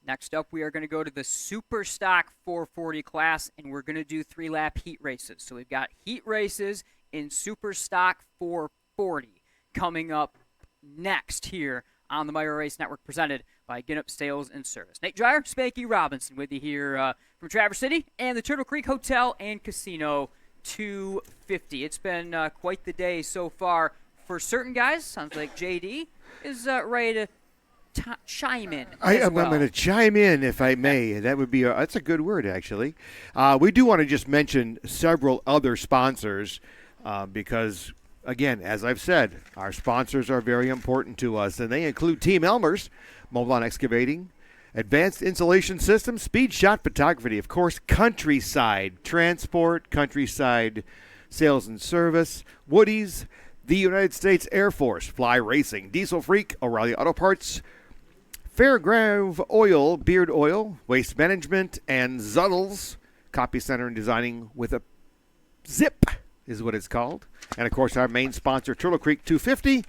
Next up, we are going to go to the Super Stock 440 class, and we're going to do 3-lap heat races. So we've got heat races in Super Stock 440 coming up next here on the MIRA Race Network, presented by Ginop Sales and Service. Nate Dreyer, Spanky Robinson with you here from Traverse City and the Turtle Creek Hotel and Casino 250. It's been quite the day so far for certain guys. Sounds like JD is ready to chime in. I'm going to chime in, if I may. That would be that's a good word, actually. We do want to just mention several other sponsors because, again, as I've said, our sponsors are very important to us, and they include Team Elmer's, Mobile Excavating, Advanced Insulation Systems, Speed Shot Photography, of course, Countryside Transport, Countryside Sales and Service, Woody's, the United States Air Force, Fly Racing, Diesel Freak, O'Reilly Auto Parts, Fairgrove Oil, Beard Oil, Waste Management, and Zuddles Copy Center and Designing with a Zip is what it's called. And, of course, our main sponsor, Turtle Creek 250.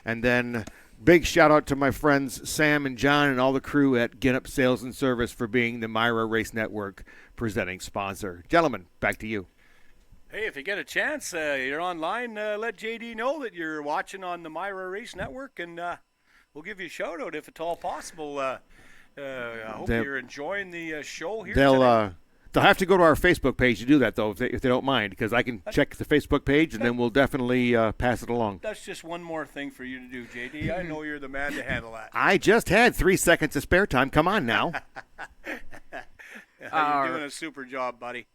And then big shout-out to my friends Sam and John and all the crew at Ginop Sales and Service for being the MIRA Race Network presenting sponsor. Gentlemen, back to you. Hey, if you get a chance, you're online, let JD know that you're watching on the MIRA Race Network, and we'll give you a shout-out if at all possible. I hope you're enjoying the show here today. They'll have to go to our Facebook page to do that, though, if they don't mind, because I can check the Facebook page, and then we'll definitely pass it along. That's just one more thing for you to do, JD. I know you're the man to handle that. I just had 3 seconds of spare time. Come on now. You're doing a super job, buddy.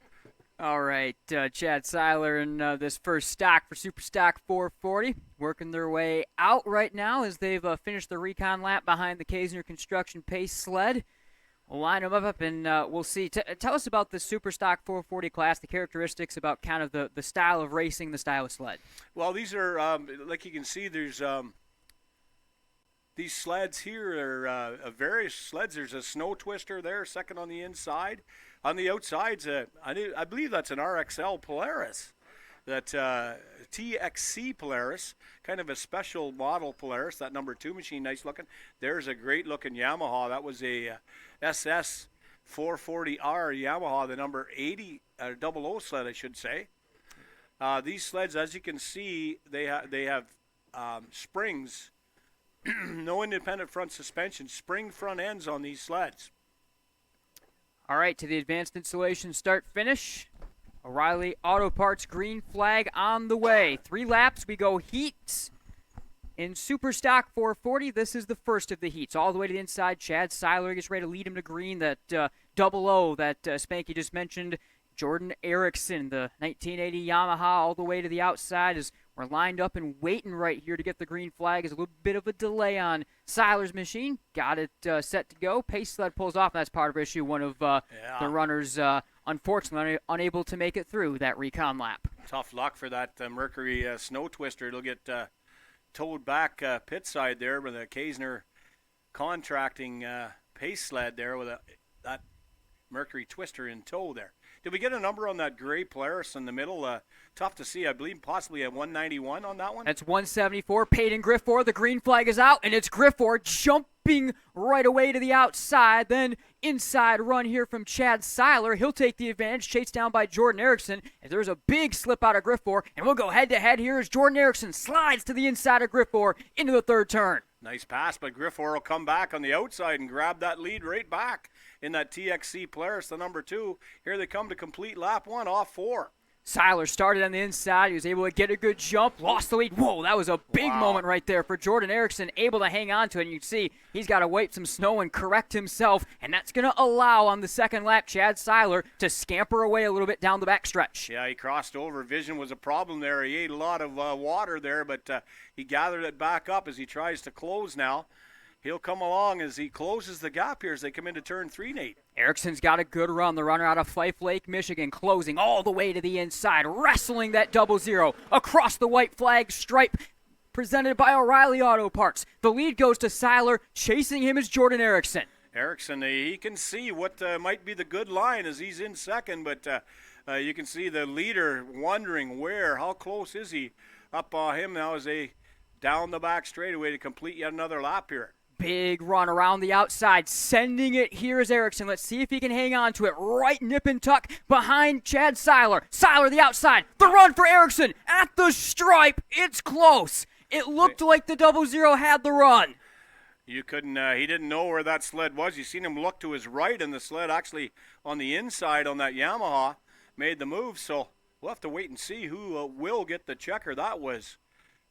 All right, Chad Seiler in this first stock for Super Stock 440, working their way out right now as they've finished the recon lap behind the Kaisner Construction Pace sled. We'll line them up and we'll see. Tell us about the Super Stock 440 class, the characteristics about kind of the style of racing, the style of sled. Well, these are, like you can see, there's these sleds here are various sleds. There's a snow twister there, second on the inside. On the outsides, I believe that's an RXL Polaris. That TXC Polaris, kind of a special model Polaris, that number 2 machine, nice looking. There's a great looking Yamaha. That was a SS 440R Yamaha, the number 00 sled, I should say. These sleds, as you can see, they have springs, no independent front suspension, spring front ends on these sleds. All right, to the advanced installation start-finish. O'Reilly Auto Parts green flag on the way. 3 laps, we go heats. In Super Stock 440, this is the first of the heats. All the way to the inside, Chad Seiler gets ready to lead him to green. That 00 that Spanky just mentioned, Jordan Erickson, the 1980 Yamaha, all the way to the outside as we're lined up and waiting right here to get the green flag. Is a little bit of a delay on Seiler's machine. Got it set to go. Pace sled pulls off, and that's part of issue. One of the runners, unfortunately, unable to make it through that recon lap. Tough luck for that Mercury snow twister. It'll get towed back pit side there with a Kaisner contracting pace sled there with that Mercury twister in tow there. Did we get a number on that gray Polaris in the middle? Tough to see. I believe possibly a 191 on that one. That's 174. Peyton Grifford. The green flag is out, and it's Grifford jumping right away to the outside. Then inside run here from Chad Seiler. He'll take the advantage, chased down by Jordan Erickson. And there's a big slip out of Grifford, and we'll go head-to-head here as Jordan Erickson slides to the inside of Grifford into the third turn. Nice pass, but Grifford will come back on the outside and grab that lead right back in that TXC Polaris, the number 2. Here they come to complete lap 1 off 4. Seiler started on the inside. He was able to get a good jump, lost the lead. Whoa, that was a big moment right there for Jordan Erickson, able to hang on to it. And you can see he's got to wipe some snow and correct himself, and that's going to allow on the second lap Chad Seiler to scamper away a little bit down the backstretch. Yeah, he crossed over. Vision was a problem there. He ate a lot of water there, but he gathered it back up as he tries to close now. He'll come along as he closes the gap here as they come into turn 3, Nate. Erickson's got a good run. The runner out of Fife Lake, Michigan, closing all the way to the inside, wrestling that 00 across the white flag stripe, presented by O'Reilly Auto Parts. The lead goes to Seiler. Chasing him is Jordan Erickson. Erickson, he can see what might be the good line as he's in second, but you can see the leader wondering how close is he up him now as they down the back straightaway to complete yet another lap here. Big run around the outside, sending it. Here is Erickson. Let's see if he can hang on to it. Right nip and tuck behind Chad Seiler. Seiler the outside. The run for Erickson at the stripe. It's close. It looked like the 00 had the run. You couldn't. He didn't know where that sled was. You seen him look to his right, and the sled actually on the inside on that Yamaha made the move. So we'll have to wait and see who will get the checker. That was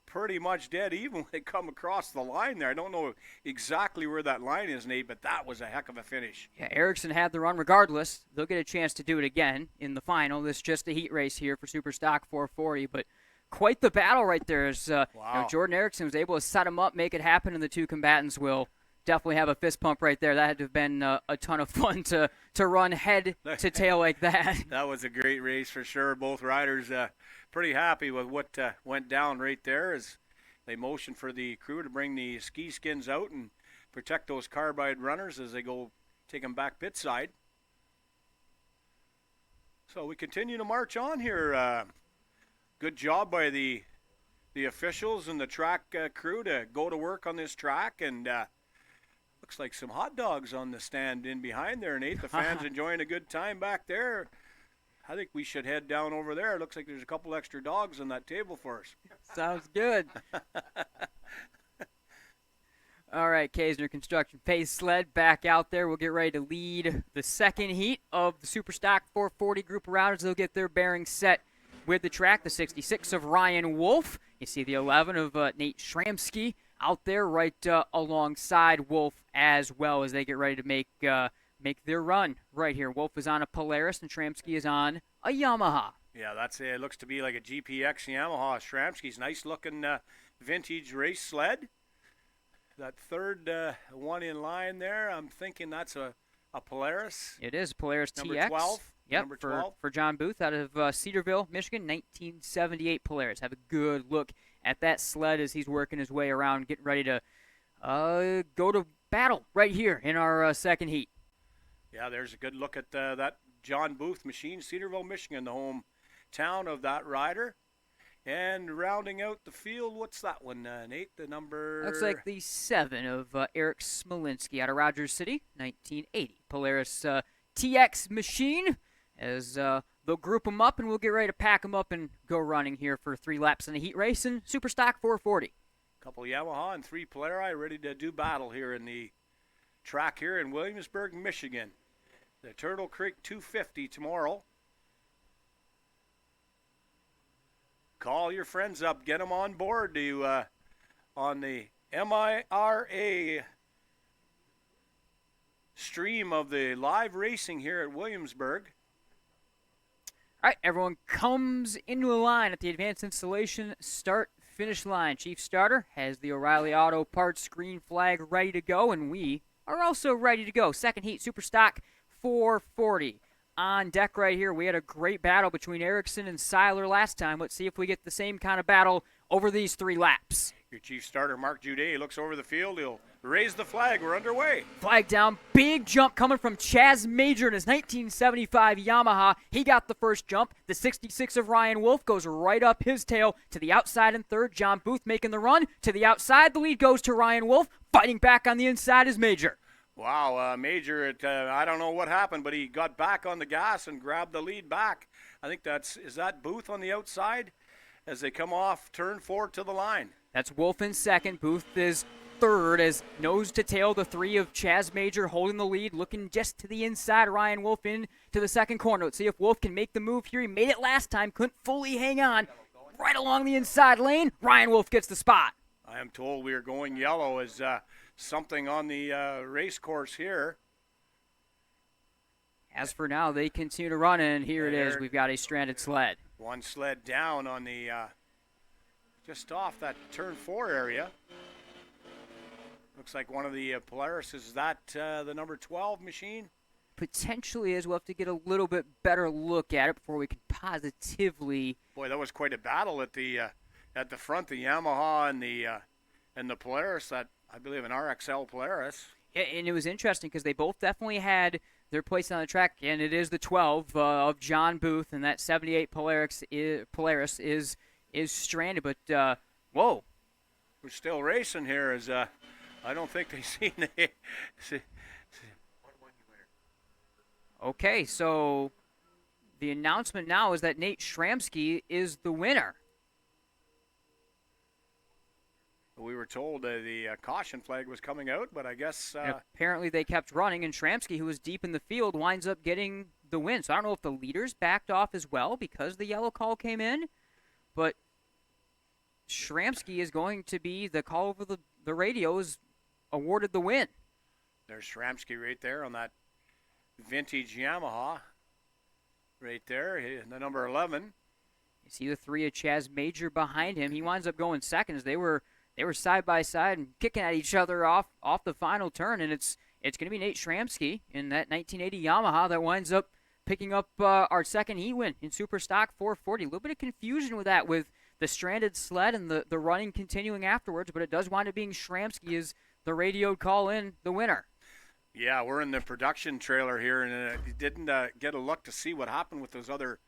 pretty much dead even when they come across the line there. I don't know exactly where that line is, Nate, but that was a heck of a finish. Yeah, Erickson had the run regardless. They'll get a chance to do it again in the final. This is just a heat race here for Super Stock 440, but quite the battle right there. As Wow. Jordan Erickson was able to set him up, make it happen, and the two combatants will definitely have a fist pump right there. That had to have been a ton of fun to run head to tail like that. That was a great race for sure. Both riders pretty happy with what went down right there as they motioned for the crew to bring the ski skins out and protect those carbide runners as they go take them back pit side. So we continue to march on here. Good job by the officials and the track crew to go to work on this track, and looks like some hot dogs on the stand in behind there, Nate. The fans enjoying a good time back there. I think we should head down over there. It looks like there's a couple extra dogs on that table for us. Sounds good. All right, Kaisner Construction Pace Sled back out there. We'll get ready to lead the second heat of the Super Stock 440 group of rounders. They'll get their bearings set with the track. The 66 of Ryan Wolf. You see the 11 of Nate Shramsky out there right alongside Wolf as well as they get ready to make their run right here. Wolf is on a Polaris and Shramsky is on a Yamaha. Yeah, that's it. It looks to be like a GPX Yamaha. Shramsky's nice looking vintage race sled. That third one in line there, I'm thinking that's a Polaris. It is Polaris Number TX. 12. Yep, Number 12. for John Booth out of Cedarville, Michigan, 1978 Polaris. Have a good look at that sled as he's working his way around, getting ready to go to battle right here in our second heat. Yeah, there's a good look at that John Booth machine, Cedarville, Michigan, the hometown of that rider. And rounding out the field, what's that one, Nate? The number... Looks like the 7 of Eric Smolinski out of Rogers City, 1980 Polaris TX machine. As they'll group them up, and we'll get ready to pack them up and go running here for 3 laps in the heat race in Super Stock 440. Couple Yamaha and 3 Polaris ready to do battle here in the track here in Williamsburg, Michigan. The Turtle Creek 250 tomorrow. Call your friends up, get them on board to on the MIRA stream of the live racing here at Williamsburg. All right, everyone comes into a line at the advanced installation start-finish line. Chief Starter has the O'Reilly Auto Parts green flag ready to go, and we are also ready to go. Second heat, Super Stock 440. On deck right here, we had a great battle between Erickson and Seiler last time. Let's see if we get the same kind of battle over these 3 laps. Your chief starter, Mark Jude, looks over the field. He'll raise the flag. We're underway. Flag down. Big jump coming from Chaz Major in his 1975 Yamaha. He got the first jump. The 66 of Ryan Wolf goes right up his tail to the outside in third. John Booth making the run to the outside. The lead goes to Ryan Wolf. Fighting back on the inside is Major. Wow, Major, I don't know what happened, but he got back on the gas and grabbed the lead back. I think is that Booth on the outside as they come off turn 4 to the line. That's Wolf in second. Booth is third as nose to tail the 3 of Chaz Major holding the lead, looking just to the inside. Ryan Wolf in to the second corner. Let's see if Wolf can make the move here. He made it last time, couldn't fully hang on. Right along the inside lane, Ryan Wolf gets the spot. I am told we are going yellow as something on the race course here. As for now, they continue to run, and here it is. We've got a stranded sled. One sled down on the just off that turn 4 area. Looks like one of the Polaris. Is that the number 12 machine? Potentially is. We'll have to get a little bit better look at it before we can positively. Boy, that was quite a battle at the front. The Yamaha and the Polaris. That I believe an RXL Polaris. Yeah, and it was interesting because they both definitely had their place on the track, and it is the 12 of John Booth, and that 78 Polaris is stranded. But whoa, we're still racing here as I don't think they've seen it. Okay, so the announcement now is that Nate Schramsky is the winner. We were told the caution flag was coming out, but I guess Apparently they kept running, and Schramsky, who was deep in the field, winds up getting the win. So I don't know if the leaders backed off as well because the yellow call came in, but Schramsky is going to be the call over the radio is awarded the win. there's Schramsky right there on that vintage Yamaha right there, the number 11. You see the three of Chaz Major behind him. He winds up going second as they were side by side and kicking at each other off the final turn, and it's going to be Nate Schramsky in that 1980 Yamaha that winds up picking up our second heat win in Super Stock 440. A little bit of confusion with that, with the stranded sled and the running continuing afterwards, but it does wind up being Schramsky as the radio call in the winner. Yeah, we're in the production trailer here, and didn't get a look to see what happened with those other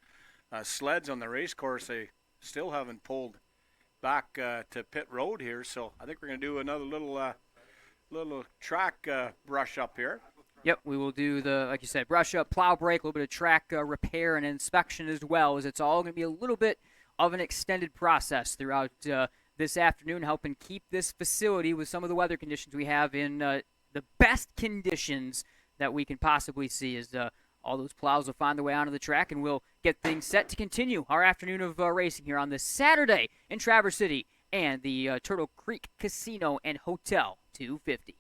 sleds on the race course. They still haven't pulled back to pit road here, so I think we're going to do another little track brush up here. Yep, we will do like you said, brush up, plow break, a little bit of track repair and inspection as well, as it's all going to be a little bit of an extended process throughout this afternoon, helping keep this facility with some of the weather conditions we have in the best conditions that we can possibly see, as all those plows will find their way onto the track, and we'll get things set to continue our afternoon of racing here on this Saturday in Traverse City and the Turtle Creek Casino and Hotel 250.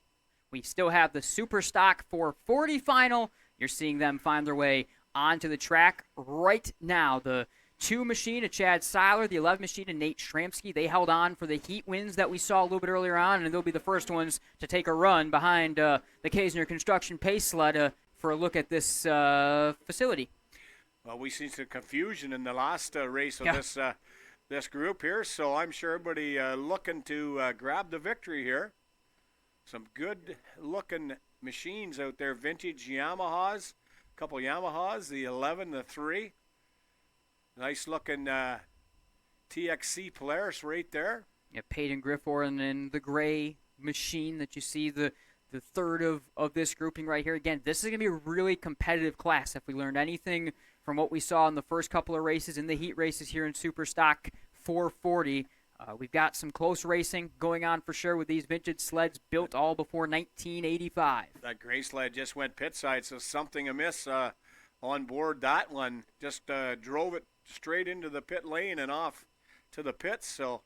We still have the Super Stock 440 final. You're seeing them find their way onto the track right now. The 2 machine of Chad Seiler, the 11 machine of Nate Schramsky, they held on for the heat wins that we saw a little bit earlier on, and they'll be the first ones to take a run behind the Kaisner Construction Pace Sled for a look at this facility. Well, we seen some confusion in the last race of this group here, so I'm sure everybody looking to grab the victory here. Some good-looking machines out there, vintage Yamahas, a couple Yamahas, the 11, the 3. Nice-looking TXC Polaris right there. Yeah, Peyton Griffor and then the gray machine that you see, the third of this grouping right here. Again, this is going to be a really competitive class. If we learned anything from what we saw in the first couple of races, in the heat races here in Super Stock 440, we've got some close racing going on for sure with these vintage sleds built all before 1985. That gray sled just went pit side, so something amiss on board that one. Just drove it straight into the pit lane and off to the pits, so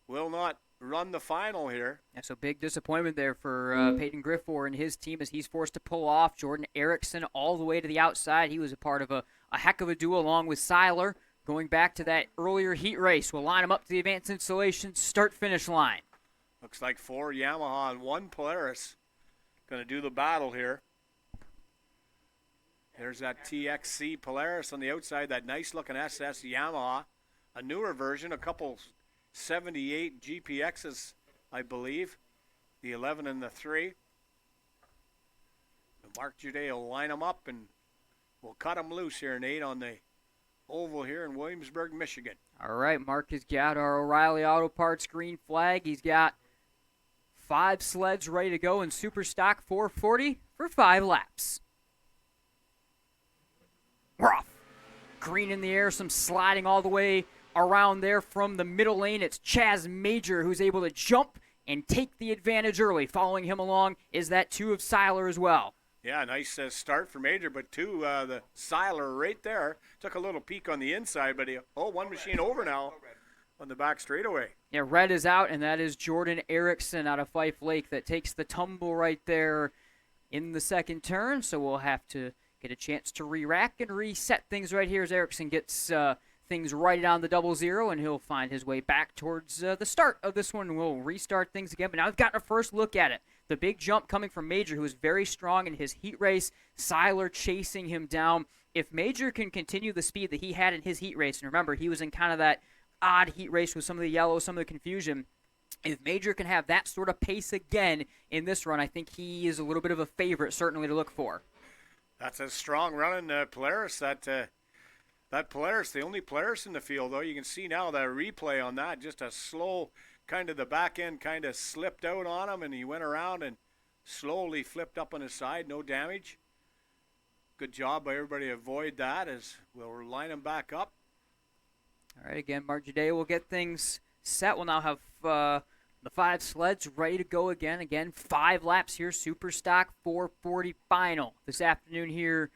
will not run the final here. Yeah, so big disappointment there for Peyton Griffor and his team as he's forced to pull off. Jordan Erickson all the way to the outside. He was a part of a heck of a duo along with Seiler. Going back to that earlier heat race, we'll line them up to the advanced installation start-finish line. Looks like 4 Yamaha and 1 Polaris going to do the battle here. There's that TXC Polaris on the outside, that nice-looking SS Yamaha. A newer version, a couple 78 GPXs, I believe. The 11 and the 3. Mark Jude will line them up, and we'll cut them loose here, Nate, on the oval here in Williamsburg, Michigan. All right, Mark has got our O'Reilly Auto Parts green flag. He's got 5 sleds ready to go in Super Stock 440 for 5 laps. We're off. Green in the air, some sliding all the way around there from the middle lane. It's Chaz Major who's able to jump and take the advantage early. Following him along is that 2 of Seiler as well. Yeah, nice start for Major, but 2, the Seiler right there. Took a little peek on the inside, but 1 machine over now on the back straightaway. Yeah, red is out, and that is Jordan Erickson out of Fife Lake that takes the tumble right there in the second turn, so we'll have to get a chance to re-rack and reset things right here as Erickson gets things right on the 00, and he'll find his way back towards the start of this one. We'll restart things again, but now we've gotten a first look at it. The big jump coming from Major, who is very strong in his heat race. Seiler chasing him down. If Major can continue the speed that he had in his heat race, and remember, he was in kind of that odd heat race with some of the yellow, some of the confusion. If Major can have that sort of pace again in this run, I think he is a little bit of a favorite, certainly, to look for. That's a strong running Polaris. That Polaris, the only Polaris in the field, though. You can see now the replay on that. Just a slow kind of the back end kind of slipped out on him, and he went around and slowly flipped up on his side, no damage. Good job by everybody to avoid that as we'll line him back up. All right, again, Mark Jade will get things set. We'll now have the 5 sleds ready to go again. Again, 5 laps here, Super Stock 440 final this afternoon here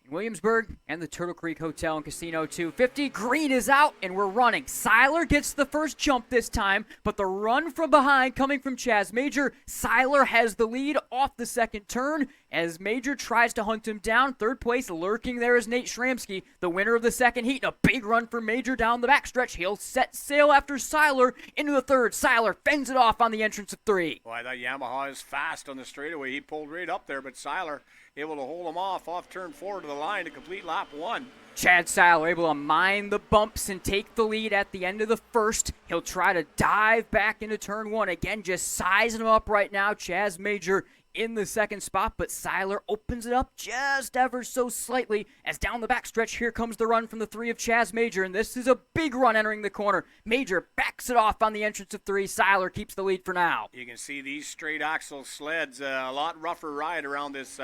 in Williamsburg and the Turtle Creek Hotel and Casino 250. Green is out, and we're running. Seiler gets the first jump this time, but the run from behind coming from Chaz Major. Seiler has the lead off the second turn as Major tries to hunt him down. Third place lurking there is Nate Shramsky, the winner of the second heat. A big run for Major down the backstretch. He'll set sail after Seiler into the third. Seiler fends it off on the entrance of 3. Boy, that Yamaha is fast on the straightaway. He pulled right up there, but Seiler able to hold him off turn 4 to the line to complete lap 1. Chad Seiler able to mine the bumps and take the lead at the end of the first. He'll try to dive back into turn 1. Again, just sizing him up right now. Chaz Major in the second spot, but Seiler opens it up just ever so slightly as down the backstretch, here comes the run from the 3 of Chaz Major, and this is a big run entering the corner. Major backs it off on the entrance of 3. Seiler keeps the lead for now. You can see these straight axle sleds, a lot rougher ride around this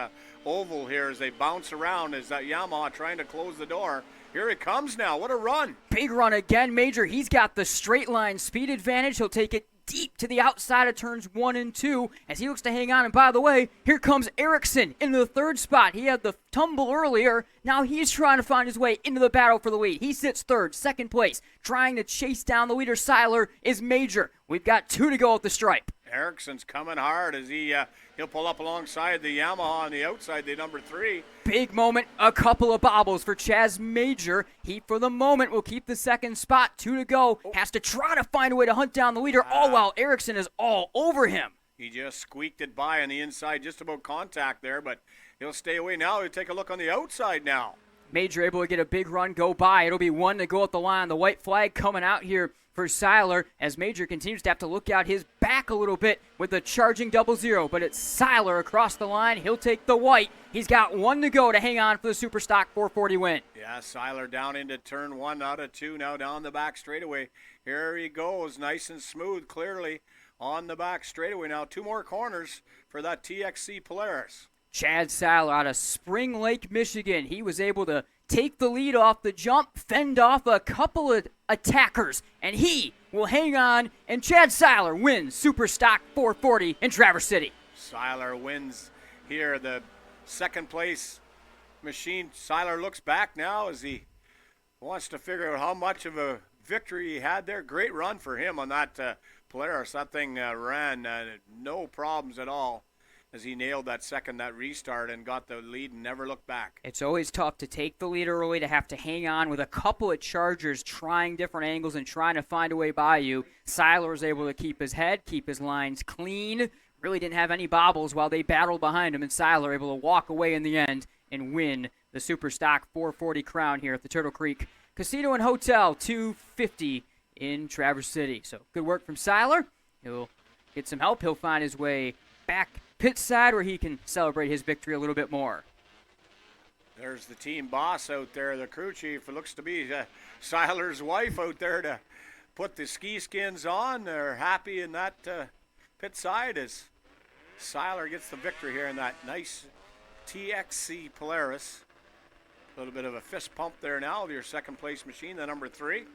oval here as they bounce around as that Yamaha trying to close the door. Here it comes now. What a run. Big run again. Major, he's got the straight line speed advantage. He'll take it deep to the outside of turns 1 and 2 as he looks to hang on. And by the way, here comes Erickson into the third spot. He had the tumble earlier. Now he's trying to find his way into the battle for the lead. He sits third, second place, trying to chase down the leader. Seiler is Major. We've got 2 to go at the stripe. Erickson's coming hard as he'll pull up alongside the Yamaha on the outside, the number 3. Big moment, a couple of bobbles for Chaz Major. He, for the moment, will keep the second spot. 2 to go. Has to try to find a way to hunt down the leader, all while Erickson is all over him. He just squeaked it by on the inside, just about contact there, but he'll stay away now. He'll take a look on the outside now. Major able to get a big run go by. It'll be 1 to go at the line. The white flag coming out here for Seiler as Major continues to have to look out his back a little bit with the charging 00. But it's Seiler across the line. He'll take the white. He's got 1 to go to hang on for the Super Stock 440 win. Yeah, Seiler down into turn 1 out of 2 now down the back straightaway. Here he goes, nice and smooth, clearly on the back straightaway. Now 2 more corners for that TXC Polaris. Chad Seiler out of Spring Lake, Michigan. He was able to take the lead off the jump, fend off a couple of attackers, and he will hang on, and Chad Seiler wins Super Stock 440 in Traverse City. Seiler wins here, the second place machine. Seiler looks back now as he wants to figure out how much of a victory he had there. Great run for him on that Polaris. That thing ran no problems at all as he nailed that restart and got the lead and never looked back. It's always tough to take the lead early, to have to hang on with a couple of chargers trying different angles and trying to find a way by you. Seiler was able to keep his head, keep his lines clean, really didn't have any bobbles while they battled behind him, and Seiler able to walk away in the end and win the Super Stock 440 crown here at the Turtle Creek Casino and Hotel 250 in Traverse City. So good work from Seiler. He'll get some help. He'll find his way back pit side where he can celebrate his victory a little bit more. There's the team boss out there, the crew chief. It looks to be Seiler's wife out there to put the ski skins on. They're happy in that pit side as Seiler gets the victory here in that nice TXC Polaris. A little bit of a fist pump there now with your second place machine, the number 3.